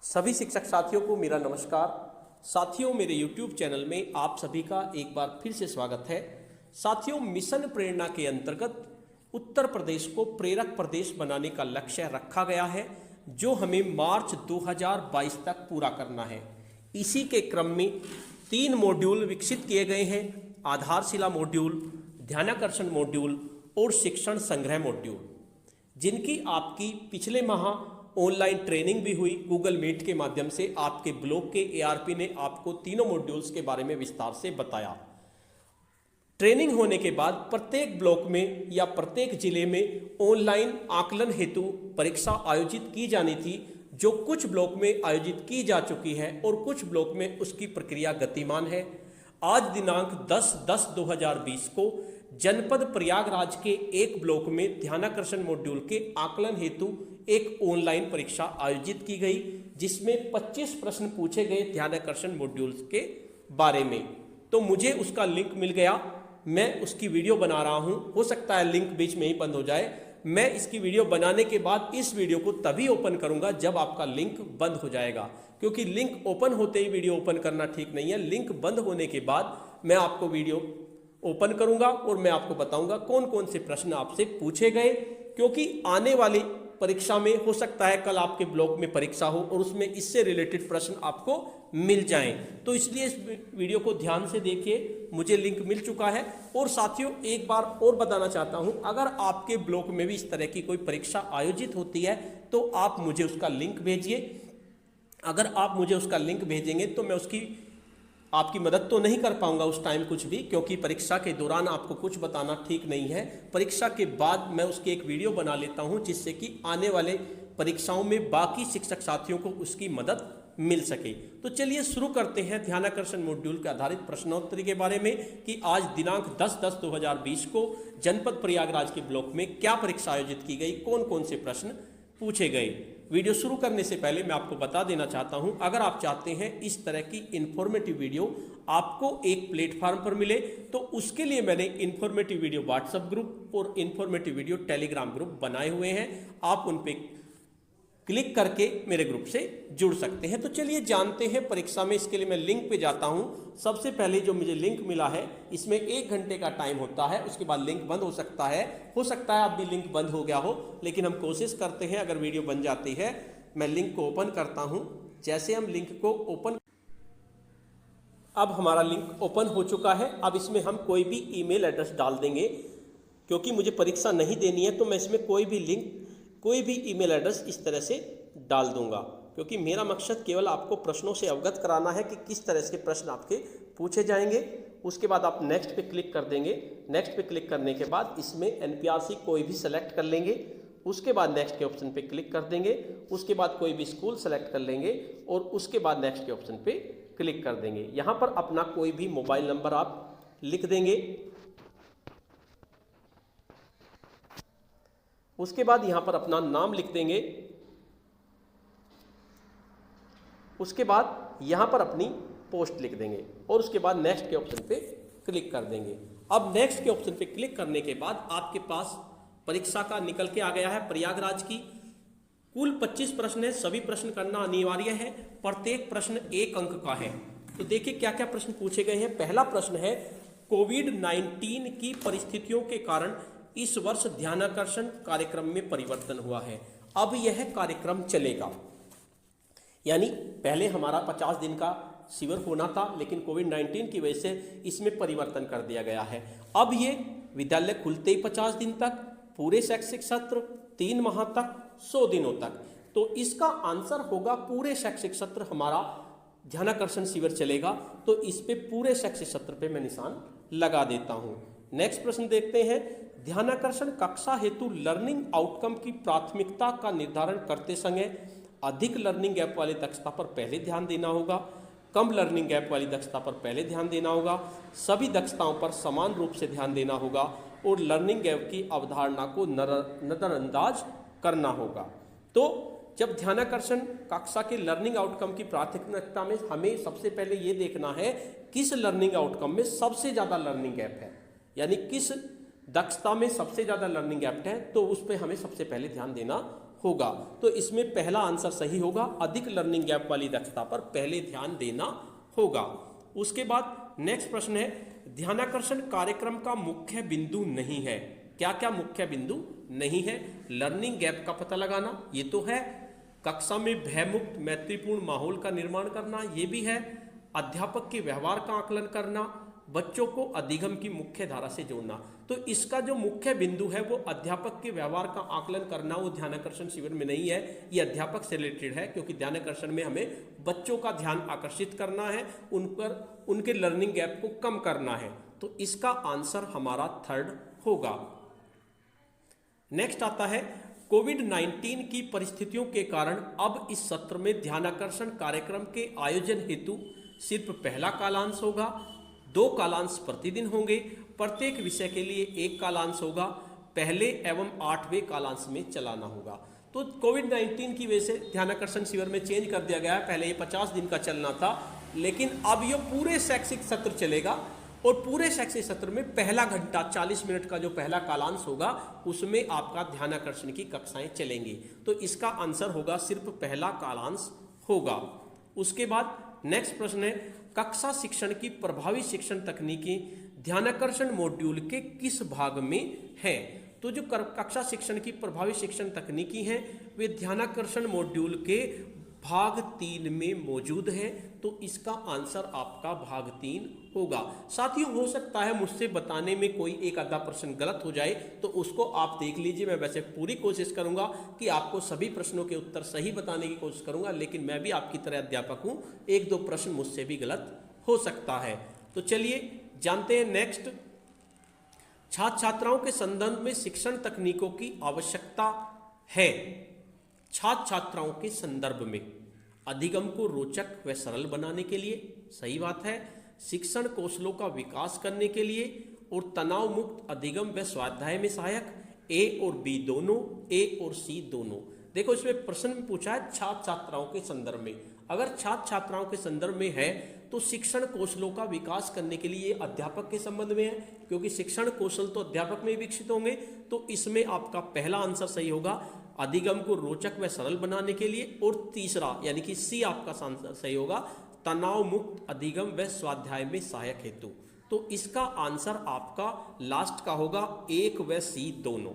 सभी शिक्षक साथियों को मेरा नमस्कार। साथियों, मेरे YouTube चैनल में आप सभी का एक बार फिर से स्वागत है। साथियों, मिशन प्रेरणा के अंतर्गत उत्तर प्रदेश को प्रेरक प्रदेश बनाने का लक्ष्य रखा गया है, जो हमें मार्च 2022 तक पूरा करना है। इसी के क्रम में 3 मॉड्यूल विकसित किए गए हैं: आधारशिला मॉड्यूल, ध्यानाकर्षण मॉड्यूल और शिक्षण संग्रह मॉड्यूल, जिनकी आपकी पिछले माह ऑनलाइन ट्रेनिंग भी हुई। गूगल मीट के माध्यम से आपके ब्लॉक के ARP ने आपको तीनों मॉड्यूल्स के बारे में विस्तार से बताया। ट्रेनिंग होने के बाद प्रत्येक ब्लॉक में या प्रत्येक जिले में ऑनलाइन आकलन हेतु परीक्षा आयोजित की जानी थी, जो कुछ ब्लॉक में आयोजित की जा चुकी है और कुछ ब्लॉक में उसकी प्रक्रिया गतिमान है। आज दिनांक 10/10/2020 को जनपद प्रयागराज के एक ब्लॉक में ध्यानाकर्षण मॉड्यूल के आकलन हेतु एक ऑनलाइन परीक्षा आयोजित की गई, जिसमें 25 प्रश्न पूछे गए ध्यानाकर्षण मॉड्यूल्स के बारे में। तो मुझे उसका लिंक मिल गया, मैं उसकी वीडियो बना रहा हूं। हो सकता है लिंक बीच में ही बंद हो जाए। मैं इसकी वीडियो बनाने के बाद इस वीडियो को तभी ओपन करूंगा जब आपका लिंक बंद हो जाएगा, क्योंकि लिंक ओपन होते ही वीडियो ओपन करना ठीक नहीं है। लिंक बंद होने के बाद मैं आपको वीडियो ओपन करूंगा और मैं आपको बताऊंगा कौन कौन से प्रश्न आपसे पूछे गए, क्योंकि आने वाली परीक्षा में हो सकता है कल आपके ब्लॉक में परीक्षा हो और उसमें इससे रिलेटेड प्रश्न आपको मिल जाएं। तो इसलिए इस वीडियो को ध्यान से देखिए, मुझे लिंक मिल चुका है। और साथियों, एक बार और बताना चाहता हूं, अगर आपके ब्लॉक में भी इस तरह की कोई परीक्षा आयोजित होती है तो आप मुझे उसका लिंक भेजिए। अगर आप मुझे उसका लिंक भेजेंगे तो मैं उसकी आपकी मदद तो नहीं कर पाऊंगा उस टाइम कुछ भी, क्योंकि परीक्षा के दौरान आपको कुछ बताना ठीक नहीं है। परीक्षा के बाद मैं उसकी एक वीडियो बना लेता हूं, जिससे कि आने वाले परीक्षाओं में बाकी शिक्षक साथियों को उसकी मदद मिल सके। तो चलिए शुरू करते हैं ध्यानाकर्षण मॉड्यूल के आधारित प्रश्नोत्तरी के बारे में कि आज दिनांक 10/10/2020 को जनपद प्रयागराज के ब्लॉक में क्या परीक्षा आयोजित की गई, कौन कौन से प्रश्न पूछे गए। वीडियो शुरू करने से पहले मैं आपको बता देना चाहता हूं, अगर आप चाहते हैं इस तरह की इंफॉर्मेटिव वीडियो आपको एक प्लेटफॉर्म पर मिले, तो उसके लिए मैंने इंफॉर्मेटिव वीडियो व्हाट्सएप ग्रुप और इंफॉर्मेटिव वीडियो टेलीग्राम ग्रुप बनाए हुए हैं। आप उन पे क्लिक करके मेरे ग्रुप से जुड़ सकते हैं। तो चलिए जानते हैं परीक्षा में। इसके लिए मैं लिंक पे जाता हूं। सबसे पहले जो मुझे लिंक मिला है, इसमें 1 घंटे का टाइम होता है, उसके बाद लिंक बंद हो सकता है अब भी लिंक बंद हो गया हो, लेकिन हम कोशिश करते हैं अगर वीडियो बन जाती है। मैं लिंक को ओपन करता हूं। जैसे हम लिंक को ओपन, अब हमारा लिंक ओपन हो चुका है। अब इसमें हम कोई भी ईमेल एड्रेस डाल देंगे, क्योंकि मुझे परीक्षा नहीं देनी है, तो मैं इसमें कोई भी लिंक, कोई भी ईमेल एड्रेस इस तरह से डाल दूंगा, क्योंकि मेरा मकसद केवल आपको प्रश्नों से अवगत कराना है कि किस तरह से प्रश्न आपके पूछे जाएंगे। उसके बाद आप नेक्स्ट पे क्लिक कर देंगे। नेक्स्ट पे क्लिक करने के बाद इसमें NPRC कोई भी सेलेक्ट कर लेंगे। उसके बाद नेक्स्ट के ऑप्शन पे क्लिक कर देंगे। उसके बाद कोई भी स्कूल सेलेक्ट कर लेंगे और उसके बाद नेक्स्ट के ऑप्शन पे क्लिक कर देंगे। यहाँ पर अपना कोई भी मोबाइल नंबर आप लिख देंगे। उसके बाद यहां पर अपना नाम लिख देंगे। उसके बाद यहां पर अपनी पोस्ट लिख देंगे और उसके बाद नेक्स्ट के ऑप्शन पे क्लिक कर देंगे। अब नेक्स्ट के ऑप्शन पे क्लिक करने के बाद आपके पास परीक्षा का निकल के आ गया है। प्रयागराज की कुल 25 प्रश्न है, सभी प्रश्न करना अनिवार्य है। प्रत्येक प्रश्न 1 अंक का है। तो देखिए क्या क्या प्रश्न पूछे गए हैं। पहला प्रश्न है, कोविड-19 की परिस्थितियों के कारण इस वर्ष ध्यानाकर्षण कार्यक्रम में परिवर्तन हुआ है। अब यह कार्यक्रम चलेगा, यानी पहले हमारा 50 दिन का शिविर होना था, लेकिन कोविड-19 की वजह से इसमें परिवर्तन कर दिया गया है। अब ये विद्यालय खुलते ही 50 दिन तक, पूरे शैक्षिक सत्र 3 माह तक, 100 दिनों तक। तो इसका आंसर होगा पूरे शैक्षिक सत्र हमारा ध्यानाकर्षण शिविर चलेगा। तो इस पे पूरे शैक्षिक सत्र पे मैं निशान लगा देता हूं। नेक्स्ट प्रश्न देखते हैं। ध्यानाकर्षण कक्षा हेतु लर्निंग आउटकम की प्राथमिकता का निर्धारण करते समय अधिक लर्निंग गैप वाली दक्षता पर पहले ध्यान देना होगा, कम लर्निंग गैप वाली दक्षता पर पहले ध्यान देना होगा, सभी दक्षताओं पर समान रूप से ध्यान देना होगा और लर्निंग गैप की अवधारणा को नजरअंदाज करना होगा। तो जब ध्यानाकर्षण कक्षा के लर्निंग आउटकम की प्राथमिकता में हमें सबसे पहले ये देखना है किस लर्निंग आउटकम में सबसे ज़्यादा लर्निंग गैप है, यानी किस दक्षता में सबसे ज़्यादा लर्निंग गैप है, तो उस पर हमें सबसे पहले ध्यान देना होगा। तो इसमें पहला आंसर सही होगा, अधिक लर्निंग गैप वाली दक्षता पर पहले ध्यान देना होगा। उसके बाद नेक्स्ट प्रश्न है, ध्यानाकर्षण कार्यक्रम का मुख्य बिंदु नहीं है। क्या क्या मुख्य बिंदु नहीं है? लर्निंग गैप का पता लगाना, ये तो है। कक्षा में भयमुक्त मैत्रीपूर्ण माहौल का निर्माण करना, ये भी है। अध्यापक के व्यवहार का आकलन करना, बच्चों को अधिगम की मुख्य धारा से जोड़ना। तो इसका जो मुख्य बिंदु है वो अध्यापक के व्यवहार का आकलन करना, वो ध्यानाकर्षण शिविर में नहीं है, ये अध्यापक से रिलेटेड है, क्योंकि ध्यानाकर्षण में हमें बच्चों का ध्यान आकर्षित करना है, उन पर उनके लर्निंग गैप को कम करना है। तो इसका आंसर हमारा थर्ड होगा। नेक्स्ट आता है, कोविड-19 की परिस्थितियों के कारण अब इस सत्र में ध्यानाकर्षण कार्यक्रम के आयोजन हेतु सिर्फ पहला कालांश होगा। 2 कालांश प्रतिदिन होंगे, प्रत्येक विषय के लिए 1 कालांश होगा, पहले एवं 8वें कालांश में चलाना होगा। तो कोविड-19 की वजह से ध्यानाकर्षण शिविर में चेंज कर दिया गया है। पहले ये 50 दिन का चलना था, लेकिन अब ये पूरे शैक्षिक सत्र चलेगा, और पूरे शैक्षिक सत्र में पहला घंटा 40 मिनट का जो पहला कालांश होगा उसमें आपका ध्यानाकर्षण की कक्षाएं चलेंगी। तो इसका आंसर होगा सिर्फ पहला कालांश होगा। उसके बाद नेक्स्ट प्रश्न है, कक्षा शिक्षण की प्रभावी शिक्षण तकनीकी ध्यानाकर्षण मॉड्यूल के किस भाग में है? तो जो कक्षा शिक्षण की प्रभावी शिक्षण तकनीकी हैं वे ध्यानाकर्षण मॉड्यूल के भाग 3 में मौजूद है। तो इसका आंसर आपका भाग 3 होगा। साथियों, हो सकता है मुझसे बताने में कोई एक आधा प्रश्न गलत हो जाए, तो उसको आप देख लीजिए। मैं वैसे पूरी कोशिश करूंगा कि आपको सभी प्रश्नों के उत्तर सही बताने की कोशिश करूंगा, लेकिन मैं भी आपकी तरह अध्यापक हूं, 1-2 प्रश्न मुझसे भी गलत हो सकता है। तो चलिए जानते हैं नेक्स्ट, छात्र छात्राओं के संदर्भ में शिक्षण तकनीकों की आवश्यकता है। छात्र छात्राओं के संदर्भ में अधिगम को रोचक व सरल बनाने के लिए, सही बात है, शिक्षण कौशलों का विकास करने के लिए, और तनाव मुक्त अधिगम व स्वाध्याय में सहायक, ए और बी दोनों, ए और सी दोनों। देखो इसमें प्रश्न में पूछा है छात्र छात्राओं के संदर्भ में। अगर छात्र छात्राओं के संदर्भ में है तो शिक्षण कौशलों का विकास करने के लिए अध्यापक के संबंध में है, क्योंकि शिक्षण कौशल तो अध्यापक में ही विकसित होंगे। तो इसमें आपका पहला आंसर सही होगा, अधिगम को रोचक व सरल बनाने के लिए, और तीसरा यानी कि सी आपका आंसर सही होगा, तनाव मुक्त अधिगम व स्वाध्याय में सहायक हेतु। तो इसका आंसर आपका लास्ट का होगा, 1 व सी दोनों।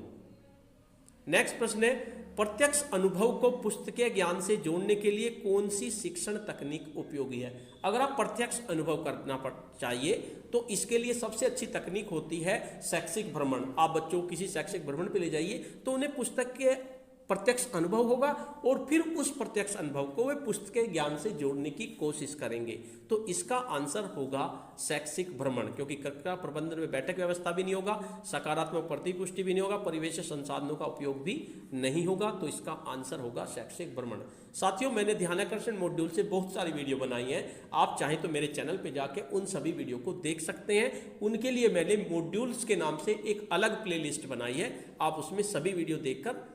नेक्स्ट प्रश्न है, प्रत्यक्ष अनुभव को पुस्तकीय ज्ञान से जोड़ने के लिए कौन सी शिक्षण तकनीक उपयोगी है? अगर आप प्रत्यक्ष अनुभव करना चाहिए तो इसके लिए सबसे अच्छी तकनीक होती है शैक्षिक भ्रमण। आप बच्चों को किसी शैक्षिक भ्रमण पे ले जाइए तो उन्हें पुस्तक के प्रत्यक्ष अनुभव होगा, और फिर उस प्रत्यक्ष अनुभव को वे पुस्तक के ज्ञान से जोड़ने की कोशिश करेंगे। तो इसका आंसर होगा शैक्षिक भ्रमण, क्योंकि कक्षा प्रबंधन में बैठक व्यवस्था भी नहीं होगा, सकारात्मक प्रतिपुष्टि भी नहीं होगा, परिवेश संसाधनों का उपयोग भी नहीं होगा। तो इसका आंसर होगा शैक्षिक भ्रमण। साथियों, मैंने ध्यानाकर्षण मॉड्यूल से बहुत सारी वीडियो बनाई है, आप चाहें तो मेरे चैनल पर जाके उन सभी वीडियो को देख सकते हैं। उनके लिए मैंने मॉड्यूल्स के नाम से एक अलग प्लेलिस्ट बनाई है, आप उसमें सभी वीडियो देखकर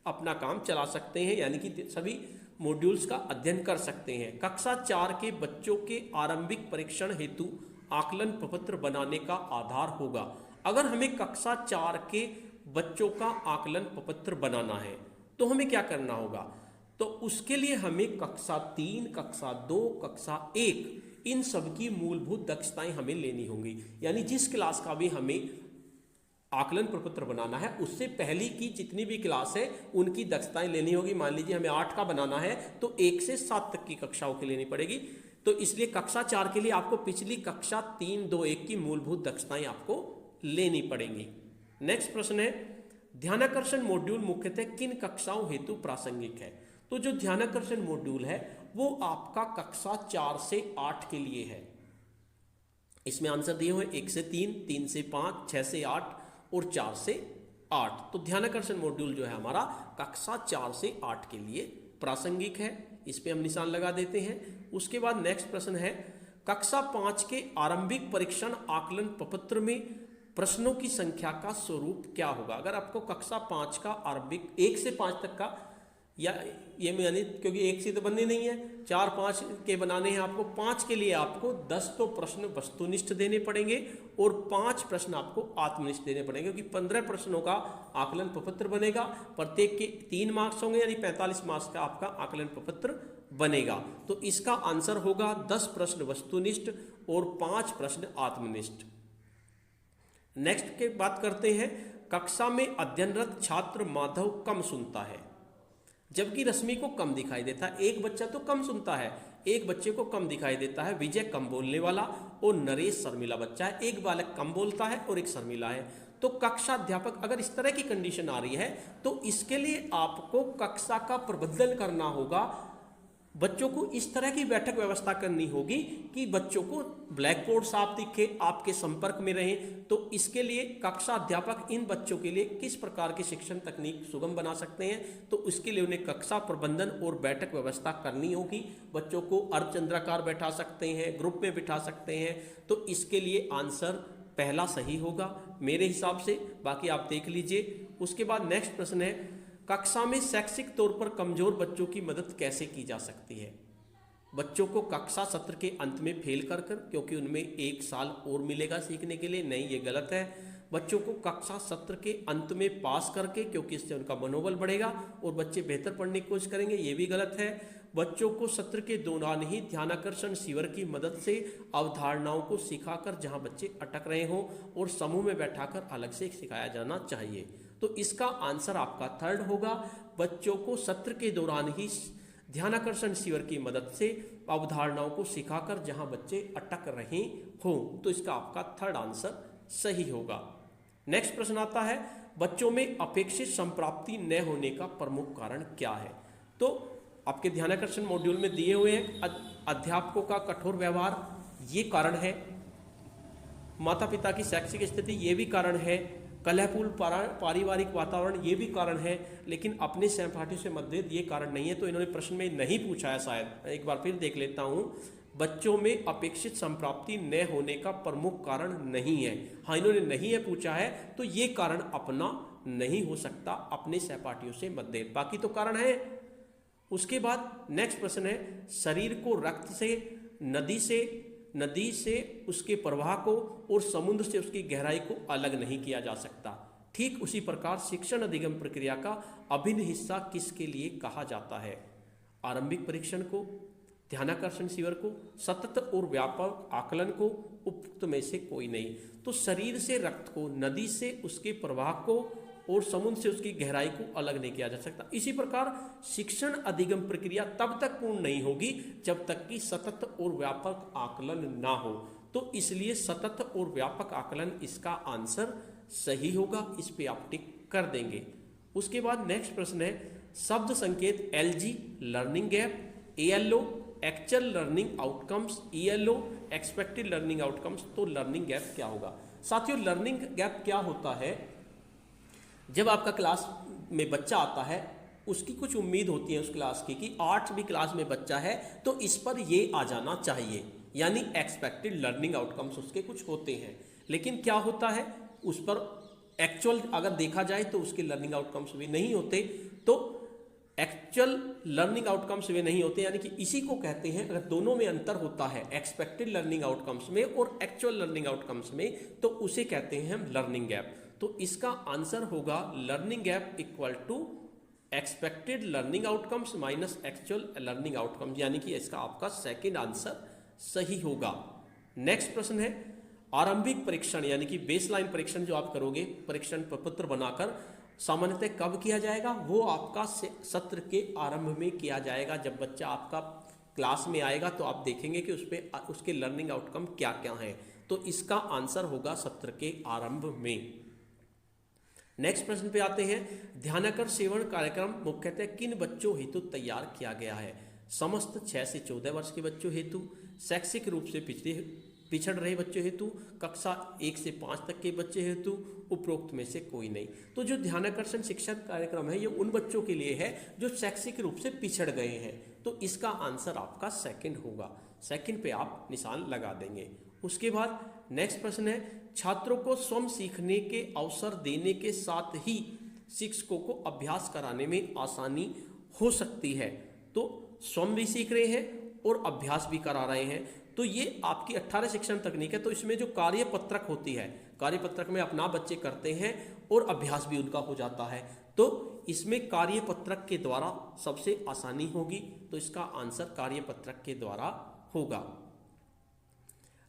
अपना काम चला सकते हैं, यानी कि सभी मॉड्यूल्स का अध्ययन कर सकते हैं। कक्षा 4 के बच्चों के आरंभिक परीक्षण हेतु आकलन प्रपत्र बनाने का आधार होगा। अगर हमें कक्षा 4 के बच्चों का आकलन प्रपत्र बनाना है तो हमें क्या करना होगा? तो उसके लिए हमें कक्षा 3, कक्षा 2, कक्षा 1 इन सब की मूलभूत दक्षताएं हमें लेनी होंगी। यानी जिस क्लास का भी हमें आकलन प्रपत्र बनाना है उससे पहली की जितनी भी क्लास है उनकी दक्षताएं लेनी होगी। मान लीजिए हमें 8 का बनाना है तो 1 से 7 तक की कक्षाओं की लेनी पड़ेगी। तो इसलिए कक्षा 4 के लिए आपको पिछली कक्षा 3, 2, 1 की मूलभूत दक्षताएं आपको लेनी पड़ेंगी। नेक्स्ट प्रश्न है, ध्यानाकर्षण मॉड्यूल मुख्यतः किन कक्षाओं हेतु प्रासंगिक है? तो जो ध्यानाकर्षण मॉड्यूल है वो आपका कक्षा 4 से 8 के लिए है। इसमें आंसर दिए हुए 1 से 3, 3 से 5, 6 से 8 और 4 से 8। तो ध्यानाकर्षण मॉड्यूल जो है हमारा कक्षा 4 से 8 के लिए प्रासंगिक है, इस पे हम निशान लगा देते हैं। उसके बाद नेक्स्ट प्रश्न है, कक्षा 5 के आरंभिक परीक्षण आकलन प्रपत्र में प्रश्नों की संख्या का स्वरूप क्या होगा? अगर आपको कक्षा 5 का आरंभिक 1 से 5 तक का या ये यानी क्योंकि एक से तो बनने नहीं है, 4-5 के बनाने हैं आपको। 5 के लिए आपको 10 तो प्रश्न वस्तुनिष्ठ देने पड़ेंगे और 5 प्रश्न आपको आत्मनिष्ठ देने पड़ेंगे, क्योंकि 15 प्रश्नों का आकलन प्रपत्र बनेगा। प्रत्येक के 3 मार्क्स होंगे, यानी 45 मार्क्स का आपका आकलन प्रपत्र बनेगा। तो इसका आंसर होगा 10 प्रश्न वस्तुनिष्ठ और 5 प्रश्न आत्मनिष्ठ। नेक्स्ट के बात करते हैं, कक्षा में अध्ययनरत छात्र माधव कम सुनता है, जबकि रश्मि को कम दिखाई देता है। एक बच्चा तो कम सुनता है, एक बच्चे को कम दिखाई देता है। विजय कम बोलने वाला और नरेश शर्मिला बच्चा है। एक बालक कम बोलता है और एक शर्मिला है। तो कक्षा अध्यापक, अगर इस तरह की कंडीशन आ रही है तो इसके लिए आपको कक्षा का प्रबंधन करना होगा। बच्चों को इस तरह की बैठक व्यवस्था करनी होगी कि बच्चों को ब्लैक बोर्ड साफ दिखे, आपके संपर्क में रहें। तो इसके लिए कक्षा अध्यापक इन बच्चों के लिए किस प्रकार की शिक्षण तकनीक सुगम बना सकते हैं, तो इसके लिए उन्हें कक्षा प्रबंधन और बैठक व्यवस्था करनी होगी। बच्चों को अर्धचंद्राकार बैठा सकते हैं, ग्रुप में बिठा सकते हैं। तो इसके लिए आंसर पहला सही होगा मेरे हिसाब से, बाकी आप देख लीजिए। उसके बाद नेक्स्ट प्रश्न है, कक्षा में शैक्षिक तौर पर कमजोर बच्चों की मदद कैसे की जा सकती है। बच्चों को कक्षा सत्र के अंत में फेल कर क्योंकि उनमें 1 साल और मिलेगा सीखने के लिए, नहीं ये गलत है। बच्चों को कक्षा सत्र के अंत में पास करके, क्योंकि इससे उनका मनोबल बढ़ेगा और बच्चे बेहतर पढ़ने की कोशिश करेंगे, ये भी गलत है। बच्चों को सत्र के दौरान ही ध्यानाकर्षण शिविर की मदद से अवधारणाओं को सिखाकर जहां बच्चे अटक रहे हों और समूह में बैठाकर अलग से सिखाया जाना चाहिए। तो इसका आंसर आपका थर्ड होगा, बच्चों को सत्र के दौरान ही ध्यानाकर्षण शिविर की मदद से अवधारणाओं को सिखाकर जहां बच्चे अटक रहे हों। तो इसका आपका थर्ड आंसर सही होगा। नेक्स्ट प्रश्न आता है, बच्चों में अपेक्षित संप्राप्ति न होने का प्रमुख कारण क्या है। तो आपके ध्यानाकर्षण मॉड्यूल में दिए हुए हैं, अध्यापकों का कठोर व्यवहार ये कारण है, माता पिता की शैक्षिक स्थिति ये भी कारण है, कलहपूर्ण पारिवारिक वातावरण ये भी कारण है, लेकिन अपने सहपाठियों से मतभेद ये कारण नहीं है। तो इन्होंने प्रश्न में नहीं पूछा है, शायद एक बार फिर देख लेता हूँ। बच्चों में अपेक्षित संप्राप्ति न होने का प्रमुख कारण नहीं है, हाँ इन्होंने नहीं है पूछा है, तो ये कारण अपना नहीं हो सकता, अपने सहपाठियों से मतभेद, बाकी तो कारण है। उसके बाद नेक्स्ट प्रश्न है, शरीर को रक्त से, नदी से उसके प्रवाह को और समुद्र से उसकी गहराई को अलग नहीं किया जा सकता। ठीक उसी प्रकार शिक्षण अधिगम प्रक्रिया का अभिन्न हिस्सा किसके लिए कहा जाता है। आरंभिक परीक्षण को, ध्यानाकर्षण शिविर को, सतत और व्यापक आकलन को, उपयुक्त में से कोई नहीं। तो शरीर से रक्त को, नदी से उसके प्रवाह को और समुद्र से उसकी गहराई को अलग नहीं किया जा सकता। इसी प्रकार शिक्षण अधिगम प्रक्रिया तब तक पूर्ण नहीं होगी जब तक कि सतत और व्यापक आकलन ना हो। तो इसलिए सतत और व्यापक आकलन इसका आंसर सही होगा, इस पे आप टिक कर देंगे। उसके बाद नेक्स्ट प्रश्न है, शब्द संकेत LG learning gap, ALO actual learning outcomes, ELO expected learning outcomes. तो लर्निंग गैप क्या होगा साथियों? लर्निंग गैप क्या होता है, जब आपका क्लास में बच्चा आता है उसकी कुछ उम्मीद होती है उस क्लास की कि 8वीं क्लास में बच्चा है तो इस पर ये आ जाना चाहिए, यानी एक्सपेक्टेड लर्निंग आउटकम्स उसके कुछ होते हैं। लेकिन क्या होता है उस पर एक्चुअल अगर देखा जाए तो उसके लर्निंग आउटकम्स भी नहीं होते। तो एक्चुअल लर्निंग आउटकम्स वे नहीं होते, यानी कि इसी को कहते हैं, अगर दोनों में अंतर होता है एक्सपेक्टेड लर्निंग आउटकम्स में और एक्चुअल लर्निंग आउटकम्स में, तो उसे कहते हैं हम लर्निंग गैप। तो इसका आंसर होगा learning gap equal to expected learning outcomes minus actual learning outcomes, यानी कि इसका आपका सेकंड आंसर सही होगा। नेक्स्ट प्रश्न है, आरंभिक परीक्षण यानी कि बेसलाइन परीक्षण जो आप करोगे परीक्षण प्रपत्र बनाकर, सामान्यतः कब किया जाएगा? वो आपका सत्र के आरंभ में किया जाएगा। जब बच्चा आपका क्लास में आएगा तो आप देखेंगे कि उस पे उसके लर्निंग आउटकम क्या क्या हैं। तो इसका आंसर होगा सत्र के आरंभ में। नेक्स्ट प्रश्न पे आते हैं, ध्यानाकर्षण सेवन कार्यक्रम मुख्यतः किन बच्चों हेतु तैयार किया गया है? समस्त 6 से 14 वर्ष के बच्चों हेतु, शैक्षिक रूप से पिछड़ रहे बच्चों हेतु, कक्षा 1 से 5 तक के बच्चे हेतु, उपरोक्त में से कोई नहीं। तो जो ध्यानाकर्षण शिक्षण कार्यक्रम है ये उन बच्चों के लिए है जो शैक्षिक रूप से पिछड़ गए हैं। तो इसका आंसर आपका सेकंड होगा, सेकंड पे आप निशान लगा देंगे। उसके बाद नेक्स्ट प्रश्न है, छात्रों को स्वयं सीखने के अवसर देने के साथ ही शिक्षकों को अभ्यास कराने में आसानी हो सकती है। तो स्वयं भी सीख रहे हैं और अभ्यास भी करा रहे हैं। तो ये आपकी 18 शिक्षण तकनीक है। तो इसमें जो कार्यपत्रक होती है, कार्यपत्रक में अपना बच्चे करते हैं और अभ्यास भी उनका हो जाता है। तो इसमें कार्यपत्रक के द्वारा सबसे आसानी होगी। तो इसका आंसर कार्यपत्रक के द्वारा होगा।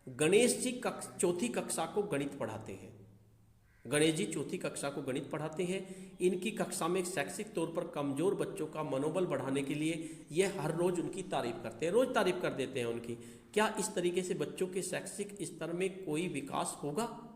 गणेश जी चौथी कक्षा को गणित पढ़ाते हैं। गणेश जी चौथी कक्षा को गणित पढ़ाते हैं। इनकी कक्षा में शैक्षिक तौर पर कमजोर बच्चों का मनोबल बढ़ाने के लिए यह हर रोज उनकी तारीफ करते हैं, रोज तारीफ कर देते हैं उनकी। क्या इस तरीके से बच्चों के शैक्षिक स्तर में कोई विकास होगा?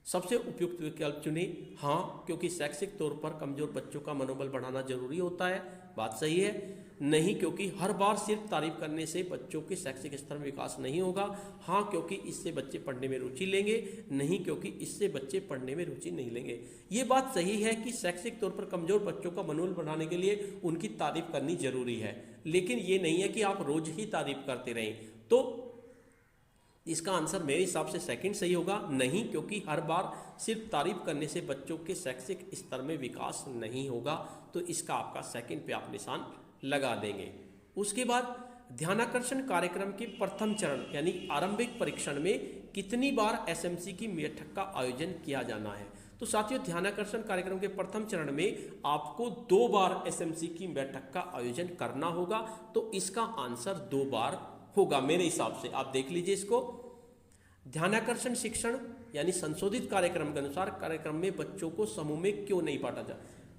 सबसे उपयुक्त विकल्प चुने हाँ, क्योंकि शैक्षिक तौर पर कमजोर बच्चों का मनोबल बढ़ाना जरूरी होता है। बात सही है। नहीं, क्योंकि हर बार सिर्फ तारीफ करने से बच्चों के शैक्षिक स्तर में विकास नहीं होगा। हाँ, क्योंकि इससे बच्चे पढ़ने में रुचि लेंगे। नहीं, क्योंकि इससे बच्चे पढ़ने में रुचि नहीं लेंगे। ये बात सही है कि शैक्षिक तौर पर कमजोर बच्चों का मनोबल बढ़ाने के लिए उनकी तारीफ करनी जरूरी है, लेकिन ये नहीं है कि आप रोज ही तारीफ करते रहें। तो इसका आंसर मेरे हिसाब से सेकंड सही होगा। नहीं, क्योंकि हर बार सिर्फ तारीफ करने से बच्चों के शैक्षिक स्तर में विकास नहीं होगा। तो इसका आपका सेकंड पे आप निशान लगा देंगे। उसके बाद ध्यानाकर्षण कार्यक्रम के प्रथम चरण यानी आरंभिक परीक्षण में कितनी बार एसएमसी की बैठक का आयोजन किया जाना है? तो साथियों, ध्यानाकर्षण कार्यक्रम के प्रथम चरण में आपको 2 बार एसएमसी की बैठक का आयोजन करना होगा। तो इसका आंसर 2 बार होगा मेरे हिसाब से। आप देख लीजिए इसको। ध्यानाकर्षण शिक्षण यानी संशोधित कार्यक्रम के अनुसार कार्यक्रम में बच्चों को समूह में क्यों नहीं बांटा जा?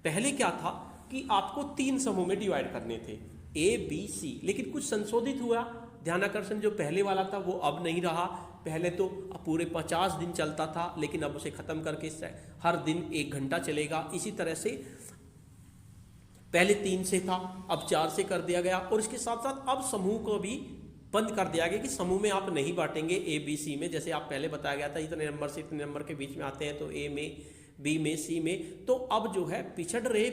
पहले क्या था कि आपको 3 समूह में डिवाइड करने थे, A, B, C, लेकिन कुछ संशोधित हुआ। ध्यानाकर्षण जो पहले वाला था वो अब नहीं रहा। पहले तो पूरे 50 दिन चलता था, लेकिन अब उसे खत्म करके हर दिन 1 घंटा चलेगा। इसी तरह से पहले 3 से था, अब 4 से कर दिया गया। और इसके साथ साथ अब समूह को भी बंद कर दिया गया कि समूह में आप नहीं बांटेंगे A, B, C में। जैसे आप पहले बताया गया था इतने नंबर से इतने नंबर के बीच में आते हैं, तो A में, B में, C में। तो अब जो है पिछड़ रहे,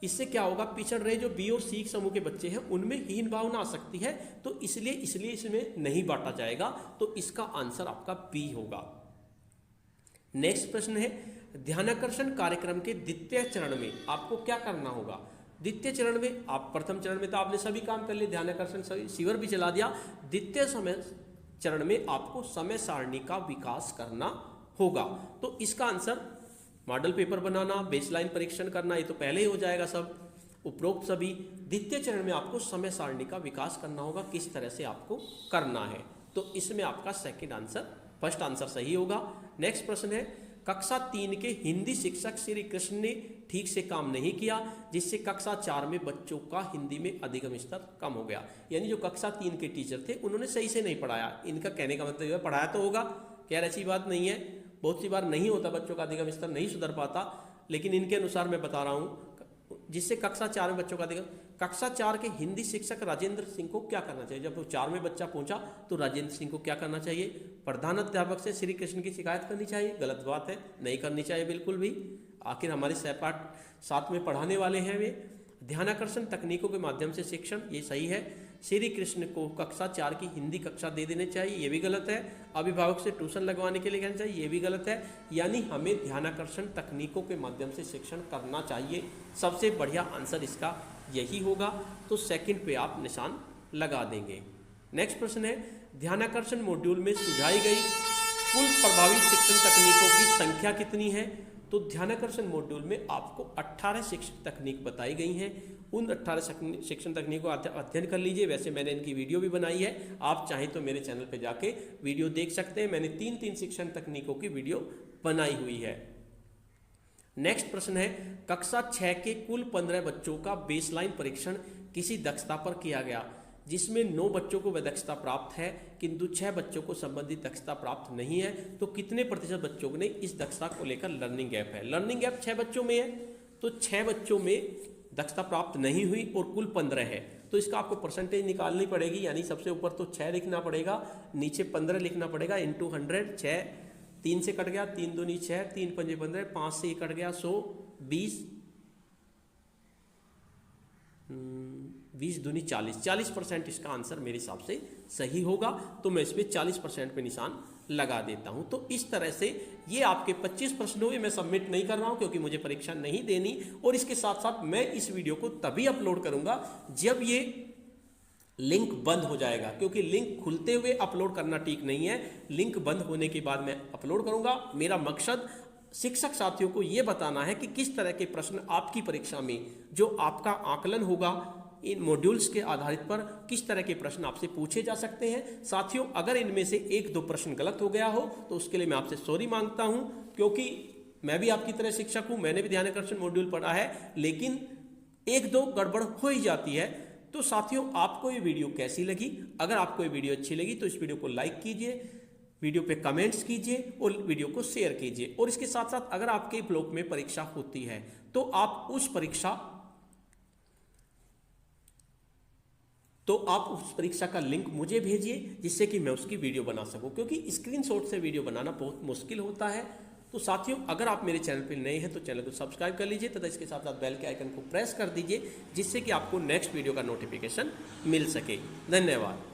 इससे क्या होगा, पिछड़ रहे जो B और C समूह के बच्चे हैं उनमें हीन भावना आ सकती है। तो इसलिए इसमें नहीं बांटा जाएगा। तो इसका आंसर आपका B होगा। नेक्स्ट प्रश्न है, ध्यानाकर्षण कार्यक्रम के द्वितीय चरण में आपको क्या करना होगा? द्वितीय चरण में आप प्रथम चरण में तो आपने सभी काम कर लिए, ध्यानाकर्षण शिविर भी चला दिया। द्वितीय चरण में आपको समय सारणी का विकास करना होगा। तो इसका आंसर मॉडल पेपर बनाना, बेसलाइन परीक्षण करना, ये तो पहले ही हो जाएगा सब उपरोक्त सभी। द्वितीय चरण में आपको समय सारणी का विकास करना होगा, किस तरह से आपको करना है। तो इसमें आपका सेकंड आंसर, फर्स्ट आंसर सही होगा। नेक्स्ट प्रश्न है, कक्षा 3 के हिंदी शिक्षक श्री कृष्ण ने ठीक से काम नहीं किया, जिससे कक्षा 4 में बच्चों का हिंदी में अधिगम स्तर कम हो गया। यानी जो कक्षा 3 के टीचर थे उन्होंने सही से नहीं पढ़ाया। इनका कहने का मतलब है पढ़ाया तो होगा, क्या ऐसी बात नहीं है। बहुत सी बार नहीं होता, बच्चों का अधिगम स्तर नहीं सुधर पाता, लेकिन इनके अनुसार मैं बता रहा हूँ, जिससे कक्षा 4 में बच्चों का अधिगम। कक्षा 4 के हिंदी शिक्षक राजेंद्र सिंह को क्या करना चाहिए? जब वो 4 में बच्चा पहुंचा तो राजेंद्र सिंह को क्या करना चाहिए? प्रधान अध्यापक से श्री कृष्ण की शिकायत करनी चाहिए। गलत बात है, नहीं करनी चाहिए बिल्कुल भी। आखिर हमारे सहपाठ साथ में पढ़ाने वाले हैं वे। ध्यानाकर्षण तकनीकों के माध्यम से शिक्षण, ये सही है। श्री कृष्ण को कक्षा 4 की हिंदी कक्षा दे देनी चाहिए, ये भी गलत है। अभिभावक से ट्यूशन लगवाने के लिए कहना चाहिए, ये भी गलत है। यानी हमें ध्यानाकर्षण तकनीकों के माध्यम से शिक्षण करना चाहिए। सबसे बढ़िया आंसर इसका यही होगा। तो सेकंड पे आप निशान लगा देंगे। नेक्स्ट प्रश्न है, ध्यानाकर्षण मॉड्यूल में सुझाई गई कुल प्रभावी शिक्षण तकनीकों की संख्या कितनी है? तो ध्यानाकर्षण मॉड्यूल में आपको 18 शिक्षण तकनीक बताई गई हैं। उन 18 शिक्षण तकनीकों का अध्ययन कर लीजिए। वैसे मैंने इनकी वीडियो भी बनाई है, आप चाहें तो मेरे चैनल पर जाके वीडियो देख सकते हैं। मैंने 3 शिक्षण तकनीकों की वीडियो बनाई हुई है। नेक्स्ट प्रश्न है, कक्षा 6 के कुल 15 बच्चों का बेसलाइन परीक्षण किसी दक्षता पर किया गया, जिसमें 9 बच्चों को वह दक्षता प्राप्त है किंतु 6 बच्चों को संबंधित दक्षता प्राप्त नहीं है। तो कितने प्रतिशत बच्चों ने इस दक्षता को लेकर लर्निंग गैप है? लर्निंग गैप 6 बच्चों में है, तो 6 बच्चों में दक्षता प्राप्त नहीं हुई और कुल 15 है। तो इसका आपको परसेंटेज निकालनी पड़ेगी। यानी सबसे ऊपर तो 6 लिखना पड़ेगा, नीचे 15 लिखना पड़ेगा। इंटू 100, 6 3 से कट गया, 3 दूनी 6, 3 पंजे 15, 5 से ये कट गया 100, 20 दूनी 40, 40% इसका आंसर मेरे हिसाब से सही होगा। तो मैं इसमें 40% पे निशान लगा देता हूं। तो इस तरह से ये आपके 25 प्रश्न हुए। मैं सबमिट नहीं कर रहा हूं क्योंकि मुझे परीक्षा नहीं देनी, और इसके साथ साथ मैं इस वीडियो को तभी अपलोड करूंगा जब ये लिंक बंद हो जाएगा, क्योंकि लिंक खुलते हुए अपलोड करना ठीक नहीं है। लिंक बंद होने के बाद मैं अपलोड करूंगा। मेरा मकसद शिक्षक साथियों को यह बताना है कि किस तरह के प्रश्न आपकी परीक्षा में, जो आपका आकलन होगा इन मॉड्यूल्स के आधारित पर, किस तरह के प्रश्न आपसे पूछे जा सकते हैं। साथियों, अगर इनमें से 1-2 प्रश्न गलत हो गया हो तो उसके लिए मैं आपसे सॉरी मांगता हूं, क्योंकि मैं भी आपकी तरह शिक्षक हूं, मैंने भी ध्यानाकर्षण मॉड्यूल पढ़ा है, लेकिन 1-2 गड़बड़ हो ही जाती है। तो साथियों, आपको ये वीडियो कैसी लगी? अगर आपको ये वीडियो अच्छी लगी तो इस वीडियो को लाइक कीजिए, वीडियो पे कमेंट्स कीजिए और वीडियो को शेयर कीजिए। और इसके साथ साथ अगर आपके ब्लॉक में परीक्षा होती है तो आप उस परीक्षा का लिंक मुझे भेजिए, जिससे कि मैं उसकी वीडियो बना सकूं, क्योंकि स्क्रीनशॉट से वीडियो बनाना बहुत मुश्किल होता है। तो साथियों, अगर आप मेरे चैनल पर नए हैं तो चैनल को सब्सक्राइब कर लीजिए तथा इसके साथ साथ बेल के आइकन को प्रेस कर दीजिए, जिससे कि आपको नेक्स्ट वीडियो का नोटिफिकेशन मिल सके। धन्यवाद।